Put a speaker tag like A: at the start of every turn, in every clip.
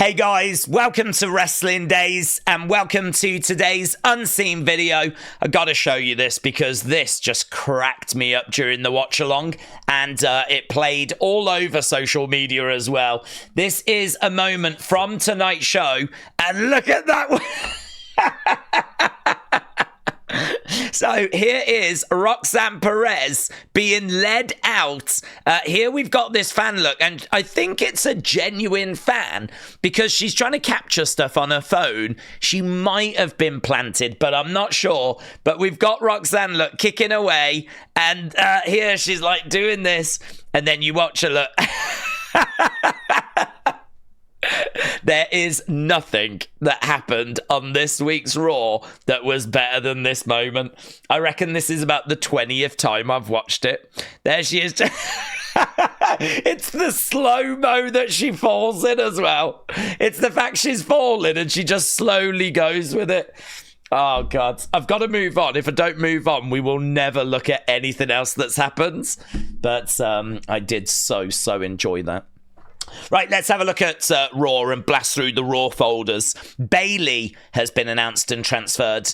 A: Hey guys, welcome to Wrestling Days and welcome to today's unseen video. I gotta show you this because this just cracked me up during the watch along and it played all over social media as well. This is a moment from tonight's show and look at that. So here is Roxanne Perez being led out. Here we've got this fan look, and I think it's a genuine fan because she's trying to capture stuff on her phone. She might have been planted, but I'm not sure. But we've got Roxanne look kicking away, and here she's like doing this, and then you watch her look. There is nothing that happened on this week's Raw that was better than this moment. I reckon this is about the 20th time I've watched it. There she is. It's the slow-mo that she falls in as well. It's the fact she's falling and she just slowly goes with it. Oh, God. I've got to move on. If I don't move on, we will never look at anything else that's happened. But I did so enjoy that. Right, let's have a look at Raw and blast through the Raw folders. Bayley has been announced and transferred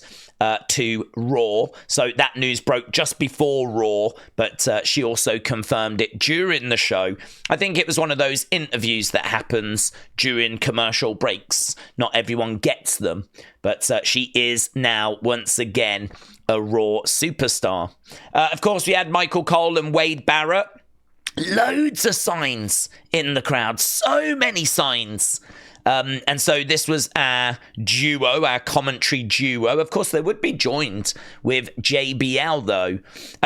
A: to Raw. So that news broke just before Raw, but she also confirmed it during the show. I think it was one of those interviews that happens during commercial breaks. Not everyone gets them, but she is now once again a Raw superstar. Of course, we had Michael Cole and Wade Barrett. Loads of signs in the crowd. So many signs. And so this was our duo, our commentary duo. Of course, they would be joined with JBL, though.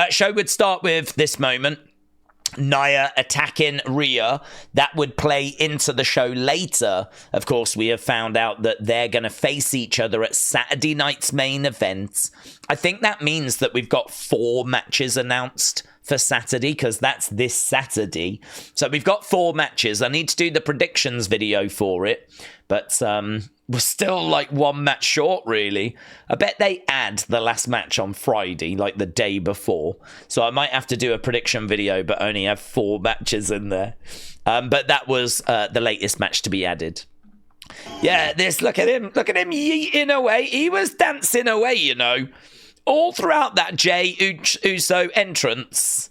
A: Show would start with this moment. Nia attacking Rhea. That would play into the show later. Of course, we have found out that they're going to face each other at Saturday night's main event. I think that means that we've got 4 matches announced for Saturday, because that's this Saturday. So we've got 4 matches. I need to do the predictions video for it, but we're still like 1 match short, really. I bet they add the last match on Friday, like the day before. So I might have to do a prediction video, but only have 4 matches in there. But that was the latest match to be added. Yeah, look at him yeeting away. He was dancing away, you know. All throughout that Jey Uso entrance.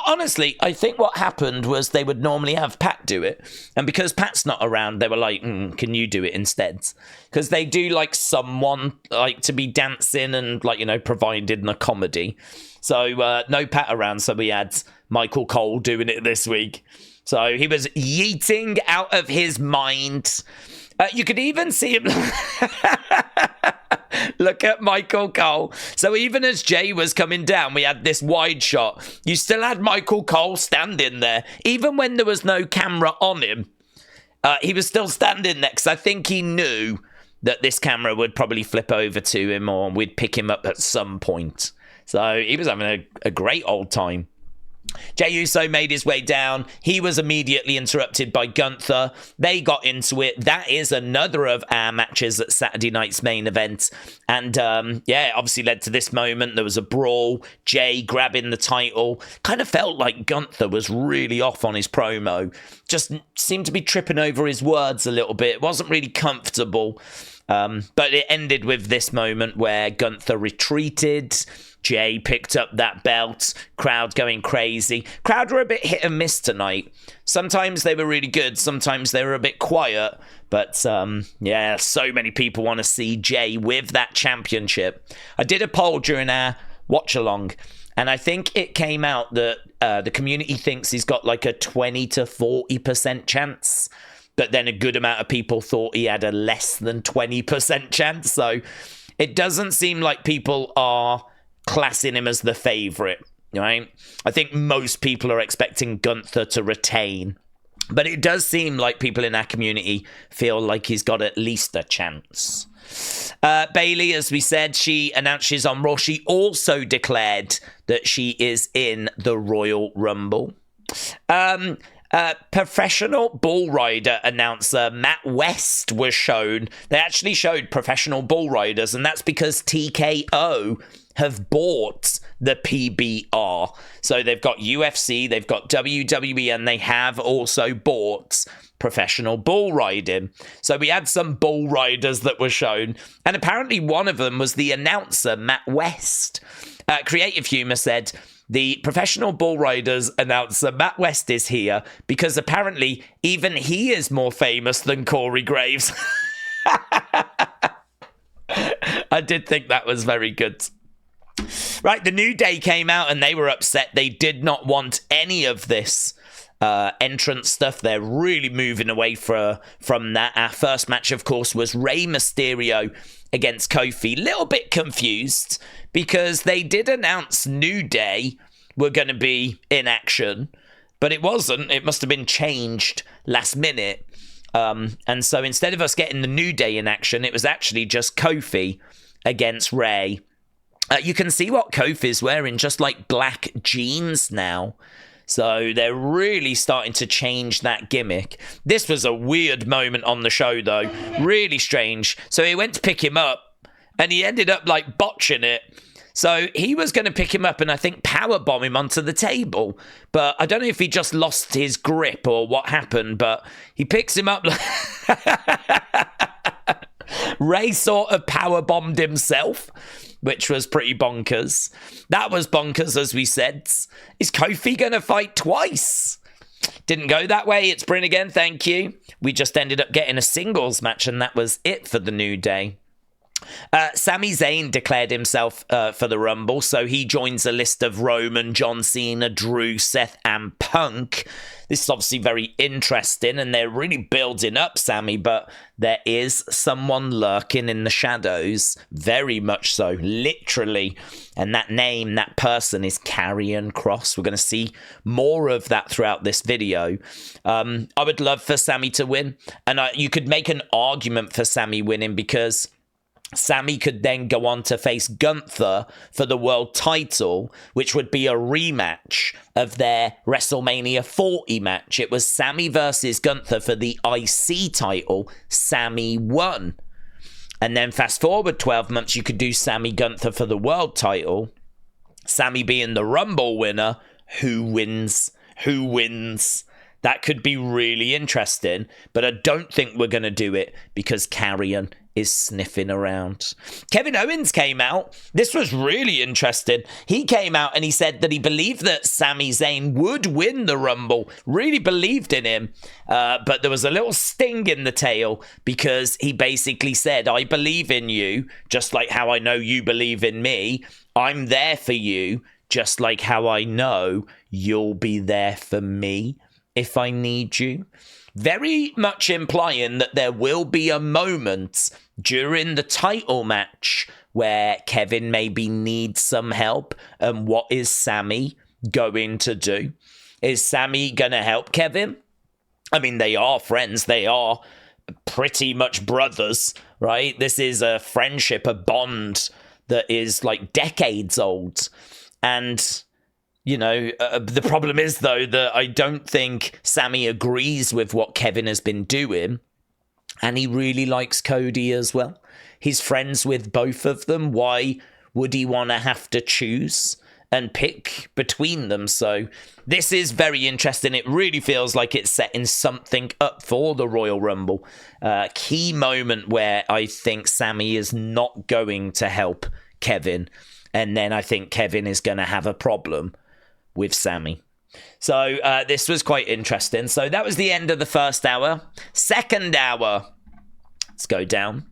A: Honestly, I think what happened was they would normally have Pat do it. And because Pat's not around, they were like, can you do it instead? Because they do like someone like to be dancing and like, you know, providing the comedy. So no Pat around. So we had Michael Cole doing it this week. So he was yeeting out of his mind. You could even see him. Look at Michael Cole. So even as Jey was coming down, we had this wide shot. You still had Michael Cole standing there. Even when there was no camera on him, he was still standing there because I think he knew that this camera would probably flip over to him or we'd pick him up at some point. So he was having a great old time. Jey Uso made his way down. He was immediately interrupted by Gunther. They got into it. That is another of our matches at Saturday night's main event. And yeah, it obviously led to this moment. There was a brawl. Jey grabbing the title. Kind of felt like Gunther was really off on his promo. Just seemed to be tripping over his words a little bit. It wasn't really comfortable. But it ended with this moment where Gunther retreated. Jey picked up that belt. Crowd going crazy. Crowd were a bit hit and miss tonight. Sometimes they were really good. Sometimes they were a bit quiet. But yeah, so many people want to see Jey with that championship. I did a poll during our watch along. And I think it came out that the community thinks he's got like a 20 to 40% chance. But then a good amount of people thought he had a less than 20% chance. So it doesn't seem like people are classing him as the favourite, right? I think most people are expecting Gunther to retain. But it does seem like people in our community feel like he's got at least a chance. Bayley, as we said, she announced she's on Raw. She also declared that she is in the Royal Rumble. Professional bull rider announcer Matt West was shown. They actually showed professional bull riders, and that's because TKO have bought the PBR. So they've got UFC, they've got WWE, and they have also bought professional bull riding. So we had some bull riders that were shown, and apparently one of them was the announcer, Matt West. Creative Humor said, the professional bull riders announcer, Matt West, is here because apparently even he is more famous than Corey Graves. I did think that was very good. Right, the New Day came out and they were upset. They did not want any of this entrance stuff. They're really moving away from that. Our first match, of course, was Rey Mysterio against Kofi. Little bit confused because they did announce New Day were going to be in action, but it wasn't. It must have been changed last minute. And so instead of us getting the New Day in action, it was actually just Kofi against Rey. You can see what Kofi's wearing, just like black jeans now. So they're really starting to change that gimmick. This was a weird moment on the show, though. Really strange. So he went to pick him up, and he ended up, like, botching it. So he was going to pick him up and I think powerbomb him onto the table. But I don't know if he just lost his grip or what happened, but he picks him up. Rey sort of powerbombed himself, which was pretty bonkers. That was bonkers, as we said. Is Kofi going to fight twice? Didn't go that way. It's Bryn again. Thank you. We just ended up getting a singles match, and that was it for the New Day. Sami Zayn declared himself for the Rumble, so he joins a list of Roman, John Cena, Drew, Seth, and Punk. This is obviously very interesting, and they're really building up Sami, but there is someone lurking in the shadows, very much so, literally, and that name, that person is Karrion Kross. We're going to see more of that throughout this video. I would love for Sami to win, and you could make an argument for Sami winning because Sami could then go on to face Gunther for the world title, which would be a rematch of their WrestleMania 40 match. It was Sami versus Gunther for the IC title. Sami won. And then fast forward 12 months, you could do Sami Gunther for the world title. Sami being the Rumble winner. Who wins? Who wins? That could be really interesting, but I don't think we're going to do it because Karrion is sniffing around. Kevin Owens came out. This was really interesting. He came out and he said that he believed that Sami Zayn would win the Rumble. Really believed in him. But there was a little sting in the tail because he basically said, I believe in you, just like how I know you believe in me. I'm there for you, just like how I know you'll be there for me if I need you. Very much implying that there will be a moment during the title match where Kevin maybe needs some help. And what is Sami going to do? Is Sami going to help Kevin? I mean, they are friends. They are pretty much brothers, right? This is a friendship, a bond that is like decades old. And you know, the problem is, though, that I don't think Sami agrees with what Kevin has been doing. And he really likes Cody as well. He's friends with both of them. Why would he want to have to choose and pick between them? So this is very interesting. It really feels like it's setting something up for the Royal Rumble. Key moment where I think Sami is not going to help Kevin. And then I think Kevin is going to have a problem with Sami. So this was quite interesting. So that was the end of the first hour. Second hour, let's go down.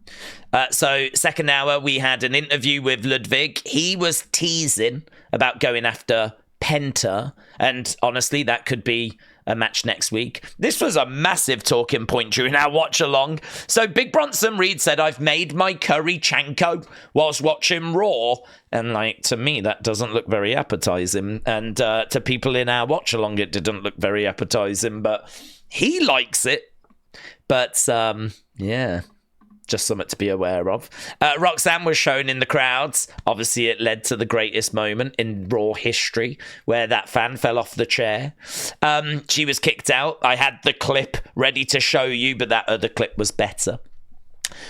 A: So second hour, we had an interview with Ludwig. He was teasing about going after Penta. And honestly, that could be a match next week. This was a massive talking point during our watch along. So Big Bronson Reed said, I've made my curry chanko whilst watching Raw. And like, to me, that doesn't look very appetizing. And to people in our watch along, it didn't look very appetizing, but he likes it. But yeah, just something to be aware of. Roxanne was shown in the crowds. Obviously, it led to the greatest moment in Raw history where that fan fell off the chair. She was kicked out. I had the clip ready to show you, but that other clip was better.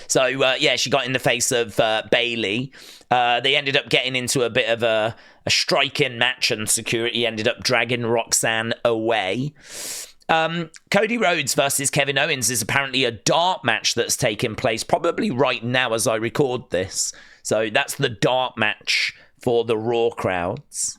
A: So, yeah, she got in the face of Bayley. They ended up getting into a bit of a striking match, and security ended up dragging Roxanne away. Cody Rhodes versus Kevin Owens is apparently a dark match that's taking place probably right now as I record this. So that's the dark match for the Raw crowds.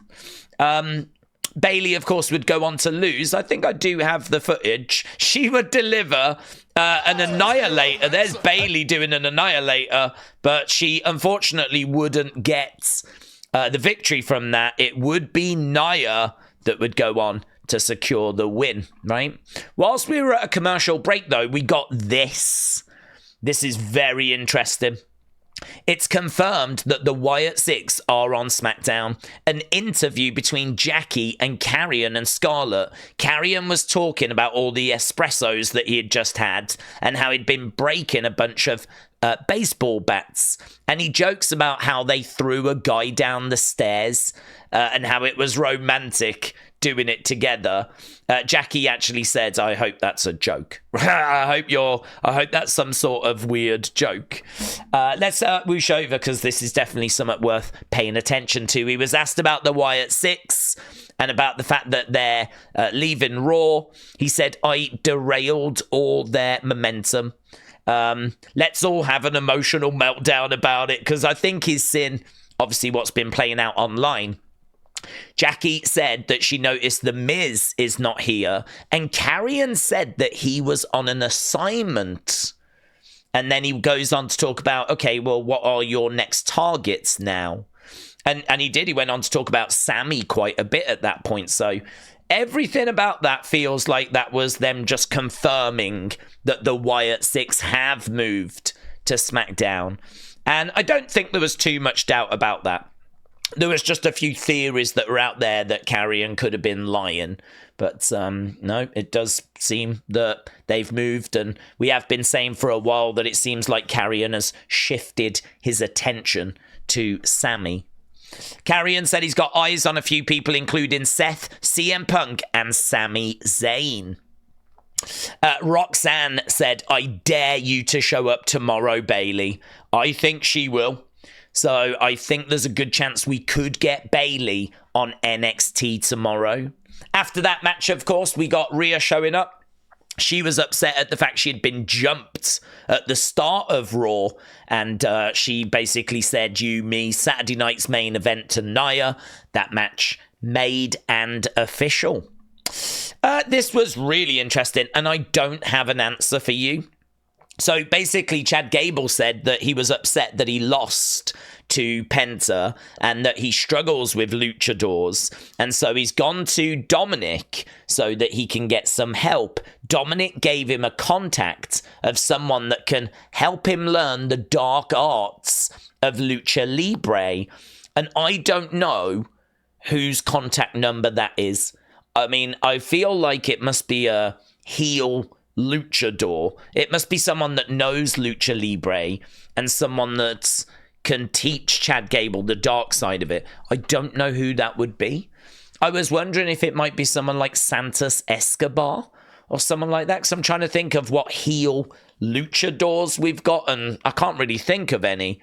A: Bayley, of course, would go on to lose. I think I do have the footage. She would deliver an annialator. There's Bayley doing an annialator, but she unfortunately wouldn't get the victory from that. It would be Nia that would go on to secure the win, right? Whilst we were at a commercial break, though, we got this. This is very interesting. It's confirmed that the Wyatt Sicks are on SmackDown. An interview between Jackie and Karrion and Scarlett. Karrion was talking about all the espressos that he had just had and how he'd been breaking a bunch of baseball bats. And he jokes about how they threw a guy down the stairs and how it was romantic doing it together. Jackie actually said, I hope that's a joke. I hope that's some sort of weird joke. Let's whoosh over because this is definitely something worth paying attention to. He was asked about the Wyatt Sicks and about the fact that they're leaving Raw. He said, I derailed all their momentum. Let's all have an emotional meltdown about it because I think he's seen, obviously, what's been playing out online. Jackie said that she noticed The Miz is not here, and Karrion said that he was on an assignment. And then he goes on to talk about, okay, well, what are your next targets now? And he went on to talk about Sami quite a bit at that point. So everything about that feels like that was them just confirming that the Wyatt Sicks have moved to SmackDown. And I don't think there was too much doubt about that. There was just a few theories that were out there that Karrion could have been lying. But no, it does seem that they've moved. And we have been saying for a while that it seems like Karrion has shifted his attention to Sami. Karrion said he's got eyes on a few people, including Seth, CM Punk, and Sami Zayn. Roxanne said, I dare you to show up tomorrow, Bayley. I think she will. So I think there's a good chance we could get Bayley on NXT tomorrow. After that match, of course, we got Rhea showing up. She was upset at the fact she had been jumped at the start of Raw. And she basically said, you, me, Saturday night's main event to Nia. That match made and official. This was really interesting, and I don't have an answer for you. So basically, Chad Gable said that he was upset that he lost to Penta and that he struggles with luchadors. And so he's gone to Dominik so that he can get some help. Dominik gave him a contact of someone that can help him learn the dark arts of Lucha Libre. And I don't know whose contact number that is. I mean, I feel like it must be a heel luchador. It must be someone that knows Lucha Libre and someone that can teach Chad Gable the dark side of it. I don't know who that would be. I was wondering if it might be someone like Santos Escobar or someone like that, because I'm trying to think of what heel luchadors we've got, and I can't really think of any.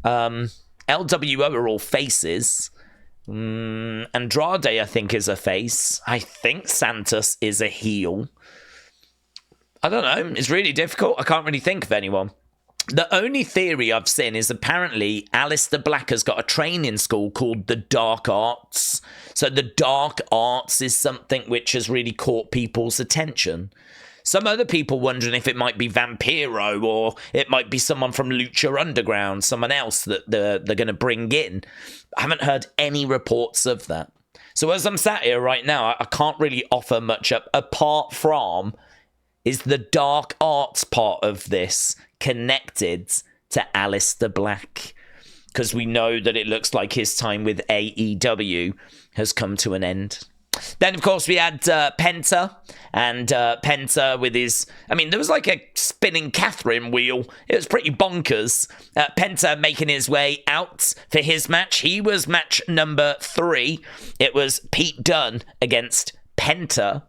A: LWO are all faces. Andrade, I think, is a face. I think Santos is a heel. I don't know. It's really difficult. I can't really think of anyone. The only theory I've seen is apparently Aleister Black has got a training school called the Dark Arts. So the Dark Arts is something which has really caught people's attention. Some other people wondering if it might be Vampiro or it might be someone from Lucha Underground, someone else that they're going to bring in. I haven't heard any reports of that. So as I'm sat here right now, I can't really offer much up apart from, is the Dark Arts part of this connected to Aleister Black? Because we know that it looks like his time with AEW has come to an end. Then, of course, we had Penta, and Penta with his... I mean, there was like a spinning Catherine wheel. It was pretty bonkers. Penta making his way out for his match. He was match number 3. It was Pete Dunne against Penta.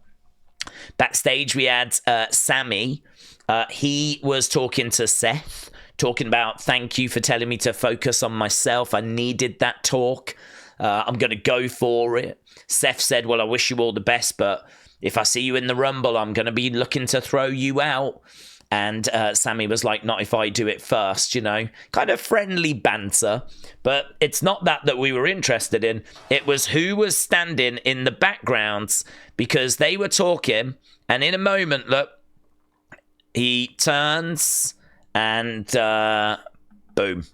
A: Backstage, we had Sami. He was talking to Seth, talking about, thank you for telling me to focus on myself. I needed that talk. I'm going to go for it. Seth said, well, I wish you all the best, but if I see you in the Rumble, I'm going to be looking to throw you out. And Sami was like, not if I do it first, you know, kind of friendly banter. But it's not that we were interested in. It was who was standing in the backgrounds, because they were talking. And in a moment, look, he turns and boom.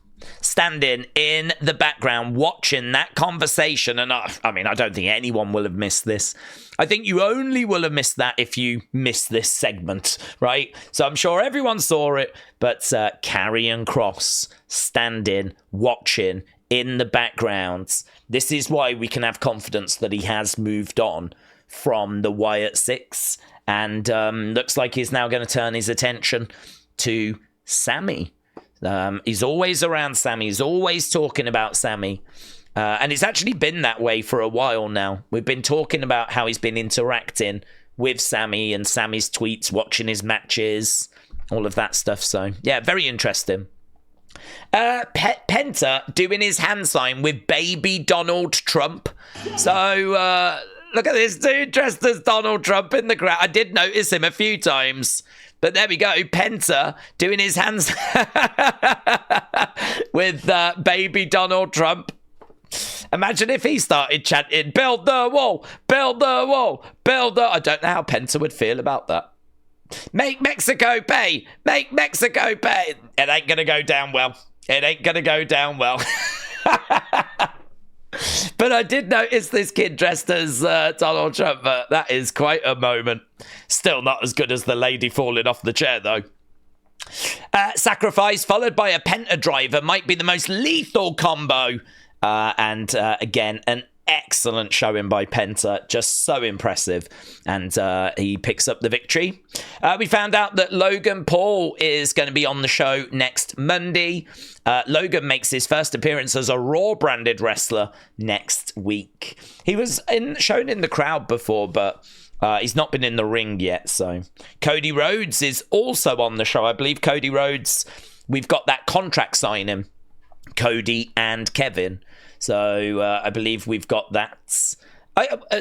A: Standing in the background, watching that conversation. And I mean, I don't think anyone will have missed this. I think you only will have missed that if you missed this segment, right? So I'm sure everyone saw it, but Karrion Kross standing, watching in the background. This is why we can have confidence that he has moved on from the Wyatt Sicks, and looks like he's now going to turn his attention to Sami. He's always around Sami. He's always talking about Sami. And it's actually been that way for a while now. We've been talking about how he's been interacting with Sami and Sami's tweets, watching his matches, all of that stuff. So, yeah, very interesting. Penta doing his hand sign with baby Donald Trump. So, look at this dude dressed as Donald Trump in the crowd. I did notice him a few times. But there we go, Penta doing his hands with baby Donald Trump. Imagine if he started chanting, build the wall, build the wall, build the... I don't know how Penta would feel about that. Make Mexico pay, make Mexico pay. It ain't going to go down well. It ain't going to go down well. But I did notice this kid dressed as Donald Trump, but that is quite a moment. Still not as good as the lady falling off the chair, though. Sacrifice followed by a Penta driver might be the most lethal combo. And again, an excellent showing by Penta. Just so impressive. And he picks up the victory. We found out that Logan Paul is going to be on the show next Monday. Logan makes his first appearance as a Raw branded wrestler next week. He was shown in the crowd before, but he's not been in the ring yet. So Cody Rhodes is also on the show. I believe Cody Rhodes, we've got that contract signing, Cody and Kevin. So I believe we've got that.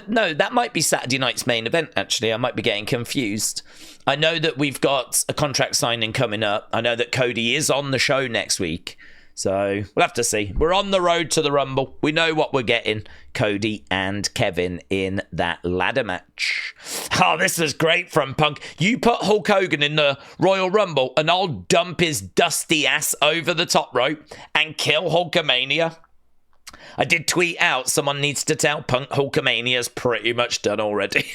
A: No, that might be Saturday night's main event, actually. I might be getting confused. I know that we've got a contract signing coming up. I know that Cody is on the show next week. So we'll have to see. We're on the road to the Rumble. We know what we're getting. Cody and Kevin in that ladder match. Oh, this is great from Punk. You put Hulk Hogan in the Royal Rumble and I'll dump his dusty ass over the top rope and kill Hulkamania. I did tweet out, someone needs to tell Punk Hulkamania's pretty much done already.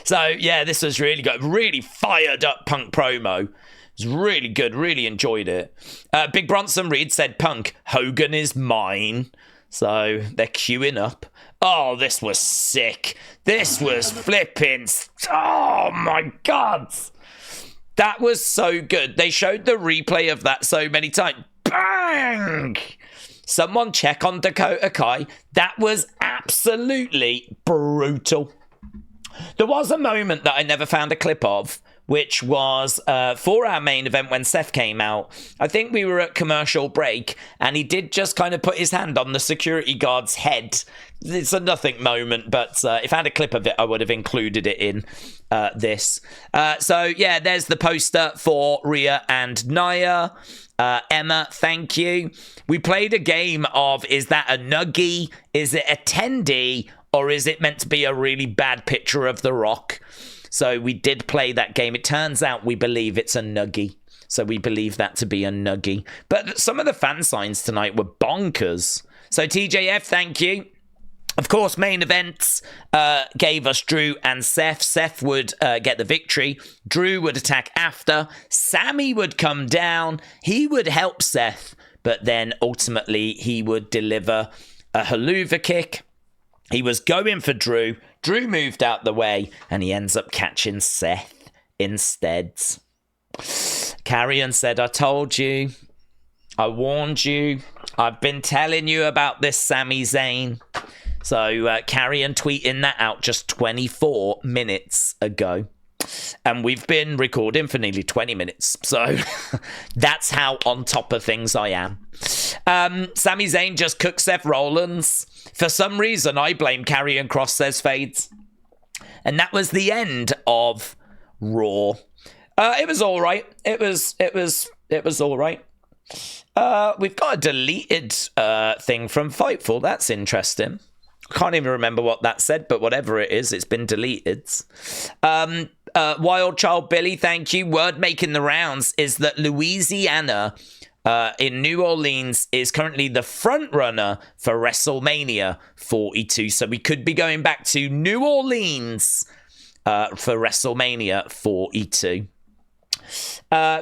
A: So, yeah, this was really good. Really fired up Punk promo. It was really good. Really enjoyed it. Big Bronson Reed said, Punk, Hogan is mine. So they're queuing up. Oh, this was sick. This was flipping. Oh, my God. That was so good. They showed the replay of that so many times. Bang! Someone check on Dakota Kai. That was absolutely brutal. There was a moment that I never found a clip of, which was for our main event when Seth came out. I think we were at commercial break, and he did just kind of put his hand on the security guard's head. It's a nothing moment, but if I had a clip of it, I would have included it in this. So, yeah, there's the poster for Rhea and Nia. Emma, thank you. We played a game of, is that a nuggie? Is it a 10D? Or is it meant to be a really bad picture of The Rock? So we did play that game. It turns out we believe it's a nuggie. So we believe that to be a nuggie. But some of the fan signs tonight were bonkers. So TJF, thank you. Of course, main events gave us Drew and Seth. Seth would get the victory. Drew would attack after. Sami would come down. He would help Seth. But then ultimately he would deliver a haluva kick. He was going for Drew. Drew moved out the way. And he ends up catching Seth instead. Karrion said, I told you. I warned you. I've been telling you about this Sami Zayn. So Karrion tweeting that out just 24 minutes ago. And we've been recording for nearly 20 minutes. So that's how on top of things I am. Sami Zayn just cooked Seth Rollins. For some reason, I blame Karrion Kross, says Fades. And that was the end of Raw. It was all right. It was all right. We've got a deleted thing from Fightful. That's interesting. I can't even remember what that said, but whatever it is, it's been deleted. Wild Child Billy, thank you. Word making the rounds is that Louisiana in New Orleans is currently the front runner for WrestleMania 42. So we could be going back to New Orleans for WrestleMania 42.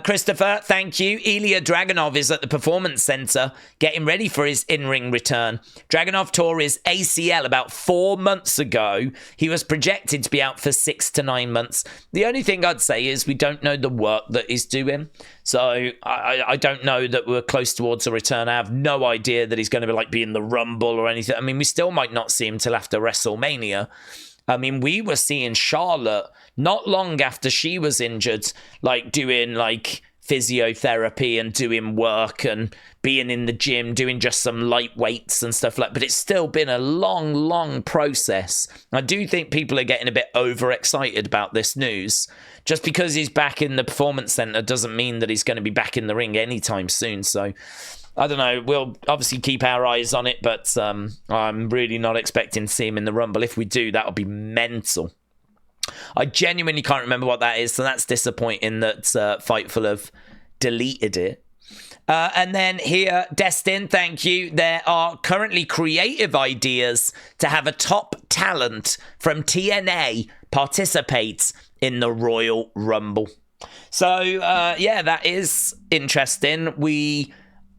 A: Christopher, thank you. Ilya Dragunov is at the Performance Center getting ready for his in-ring return. Dragunov tore his ACL about 4 months ago. He was projected to be out for 6 to 9 months. The only thing I'd say is we don't know the work that he's doing. So I don't know that we're close towards a return. I have no idea that he's going to be in the Rumble or anything. I mean, we still might not see him till after WrestleMania. I mean, we were seeing Charlotte not long after she was injured, doing physiotherapy and doing work and being in the gym, doing just some light weights and stuff but it's still been a long, long process. I do think people are getting a bit overexcited about this news. Just because he's back in the Performance Center doesn't mean that he's going to be back in the ring anytime soon. So I don't know. We'll obviously keep our eyes on it, but I'm really not expecting to see him in the Rumble. If we do, that'll be mental. I genuinely can't remember what that is, so that's disappointing that Fightful have deleted it. And then here, Destin, thank you. There are currently creative ideas to have a top talent from TNA participate in the Royal Rumble. So, yeah, that is interesting. We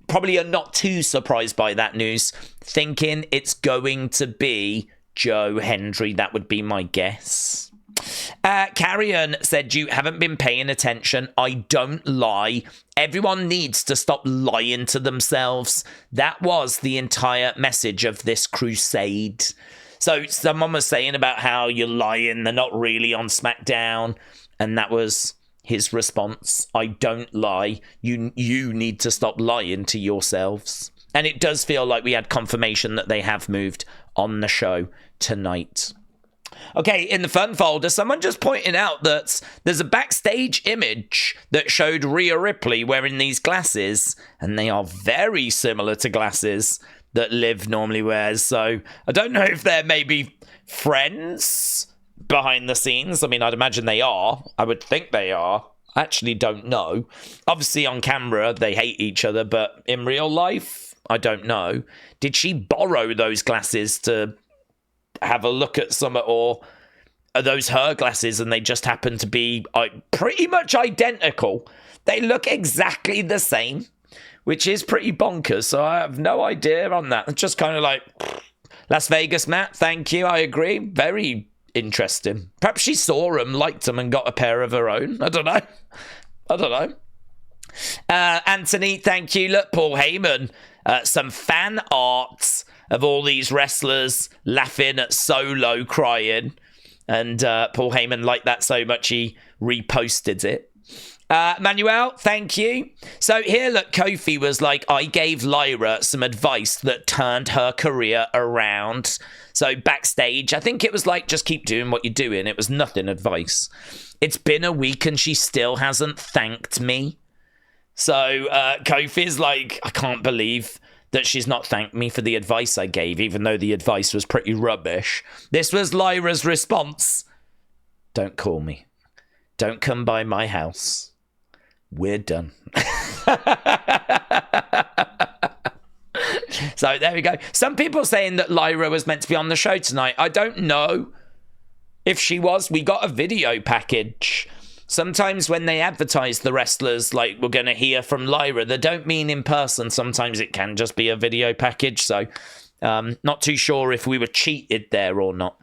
A: probably are not too surprised by that news, thinking it's going to be Joe Hendry. That would be my guess. Karrion said, you haven't been paying attention. I don't lie. Everyone needs to stop lying to themselves. That was the entire message of this crusade. So someone was saying about how you're lying, they're not really on SmackDown, and that was his response. I don't lie. You need to stop lying to yourselves. And it does feel like we had confirmation that they have moved on the show tonight. Okay, in the fun folder, someone just pointed out that there's a backstage image that showed Rhea Ripley wearing these glasses, and they are very similar to glasses that Liv normally wears. So I don't know if they're maybe friends behind the scenes. I mean, I'd imagine they are. I would think they are. I actually don't know. Obviously, on camera, they hate each other, but in real life, I don't know. Did she borrow those glasses to have a look at some, or are those her glasses and they just happen to be pretty much identical? They look exactly the same, which is pretty bonkers. So I have no idea on that. It's just kind of like Las Vegas, Matt. Thank you. I agree. Very interesting. Perhaps she saw them, liked them, and got a pair of her own. I don't know. Anthony, thank you. Look, Paul Heyman, some fan art of all these wrestlers laughing at Solo crying. And Paul Heyman liked that so much he reposted it. Manuel, thank you. So here, look, Kofi was like, I gave Lyra some advice that turned her career around. So backstage, I think it was like, just keep doing what you're doing. It was nothing advice. It's been a week and she still hasn't thanked me. So Kofi's like, I can't believe that she's not thanked me for the advice I gave, even though the advice was pretty rubbish. This was Lyra's response. Don't call me. Don't come by my house. We're done. So there we go. Some people saying that Lyra was meant to be on the show tonight. I don't know if she was. We got a video package. Sometimes when they advertise the wrestlers, like we're going to hear from Lyra, they don't mean in person. Sometimes it can just be a video package. So not too sure if we were cheated there or not.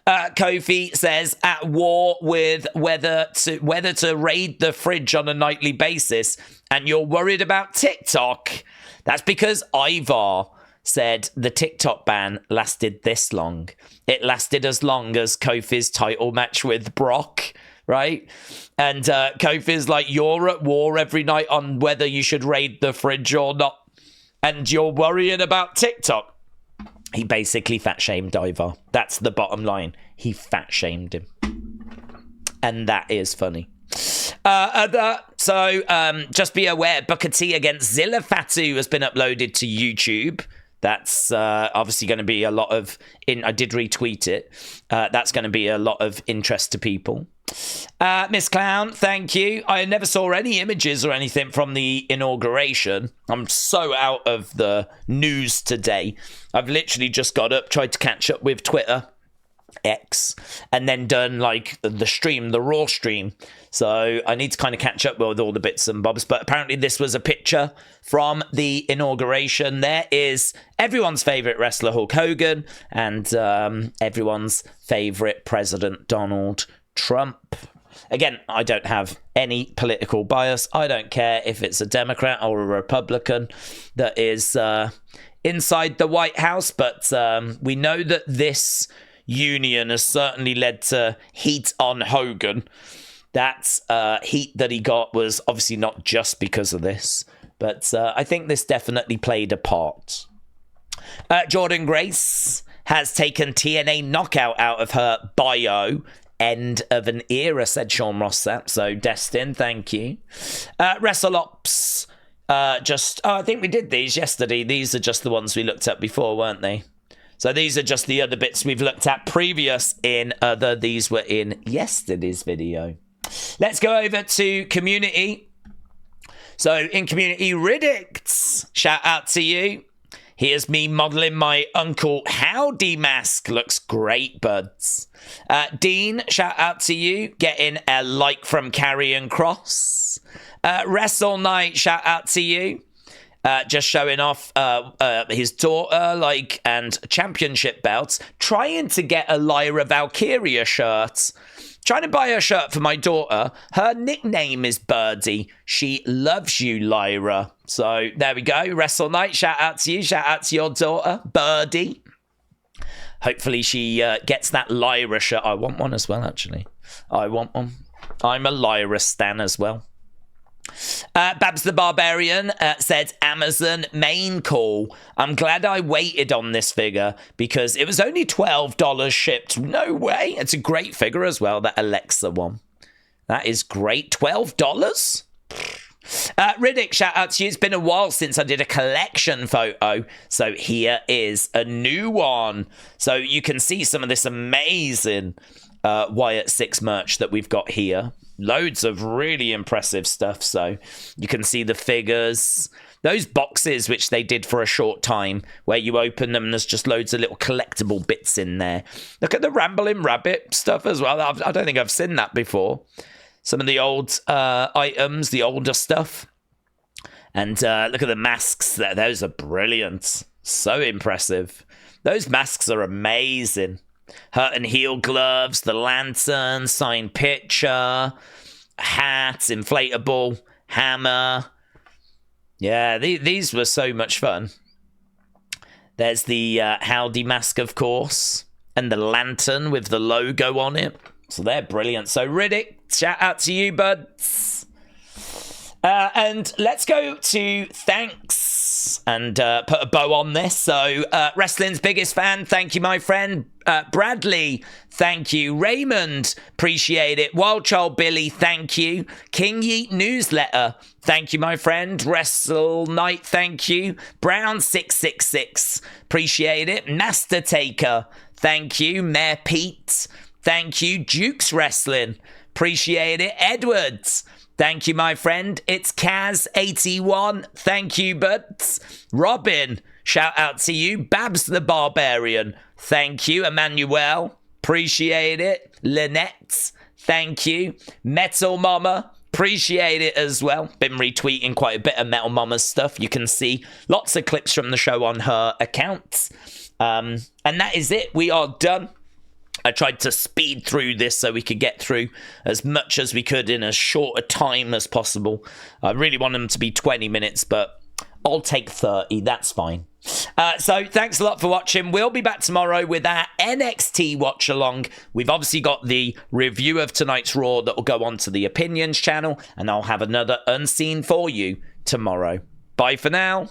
A: Kofi says, at war with whether to raid the fridge on a nightly basis, and you're worried about TikTok. That's because Ivar said the TikTok ban lasted this long. It lasted as long as Kofi's title match with Brock. Right? And Kofi's like, you're at war every night on whether you should raid the fridge or not. And you're worrying about TikTok. He basically fat-shamed Ivar. That's the bottom line. He fat-shamed him. And that is funny. Just be aware, Booker T against Zilla Fatu has been uploaded to YouTube. That's obviously going to be a lot of... I did retweet it. That's going to be a lot of interest to people. Miss Clown, thank you. I never saw any images or anything from the inauguration. I'm so out of the news today. I've literally just got up, tried to catch up with Twitter, X, and then done like the stream, the Raw stream. So I need to kind of catch up with all the bits and bobs. But apparently this was a picture from the inauguration. There is everyone's favorite wrestler, Hulk Hogan, and everyone's favorite president, Donald Trump. Again, I don't have any political bias. I don't care if it's a Democrat or a Republican that is inside the White House. But we know that this union has certainly led to heat on Hogan. That heat that he got was obviously not just because of this, but I think this definitely played a part. Jordan Grace has taken TNA Knockout out of her bio. End of an era, said Sean Ross that. So, Destin, thank you. WrestleOps. I think we did these yesterday. These are just the ones we looked at before, weren't they? So these are just the other bits we've looked at previous in other. These were in yesterday's video. Let's go over to community. So in community, Riddicts, shout out to you. Here's me modeling my Uncle Howdy mask. Looks great, buds. Dean, shout out to you. Getting a like from Karrion Kross. Wrestle Night, shout out to you. Just showing off his daughter, and championship belts. Trying to get a Lyra Valkyria shirt. Trying to buy a shirt for my daughter. Her nickname is Birdie. She loves you, Lyra. So there we go. Wrestle Night, shout out to you. Shout out to your daughter, Birdie. Hopefully she gets that Lyra shirt. I want one as well, actually. I want one. I'm a Lyra stan as well. Babs the Barbarian said Amazon main call. I'm glad I waited on this figure because it was only $12 shipped. No way. It's a great figure as well, that Alexa one. That is great. $12? Riddick, shout out to you. It's been a while since I did a collection photo. So here is a new one. So you can see some of this amazing Wyatt Sicks merch that we've got here. Loads of really impressive stuff. So you can see the figures. Those boxes, which they did for a short time, where you open them and there's just loads of little collectible bits in there. Look at the Rambling Rabbit stuff as well. I don't think I've seen that before. Some of the old items, the older stuff. And look at the masks there. Those are brilliant. So impressive. Those masks are amazing. Hurt and heel gloves, the lantern, signed picture, hat, inflatable, hammer. Yeah, these were so much fun. There's the Howdy mask, of course, and the lantern with the logo on it. So they're brilliant. So Riddick, shout out to you, buds. And let's go to thanks and put a bow on this. So wrestling's biggest fan, thank you, my friend. Bradley, thank you. Raymond, appreciate it. Wild Child Billy, thank you. King Yeet Newsletter, thank you, my friend. Wrestle Night, thank you. Brown 666, appreciate it. Master Taker, thank you. Mayor Pete, thank you. Duke's Wrestling, appreciate it. Edwards, thank you, my friend. It's Kaz81. Thank you, buds. Robin, shout out to you. Babs the Barbarian, thank you. Emmanuel, appreciate it. Lynette, thank you. Metal Mama, appreciate it as well. Been retweeting quite a bit of Metal Mama's stuff. You can see lots of clips from the show on her account. And that is it. We are done. I tried to speed through this so we could get through as much as we could in as short a time as possible. I really want them to be 20 minutes, but I'll take 30. That's fine. So thanks a lot for watching. We'll be back tomorrow with our NXT watch along. We've obviously got the review of tonight's Raw that will go on to the Opinions channel, and I'll have another Unseen for you tomorrow. Bye for now.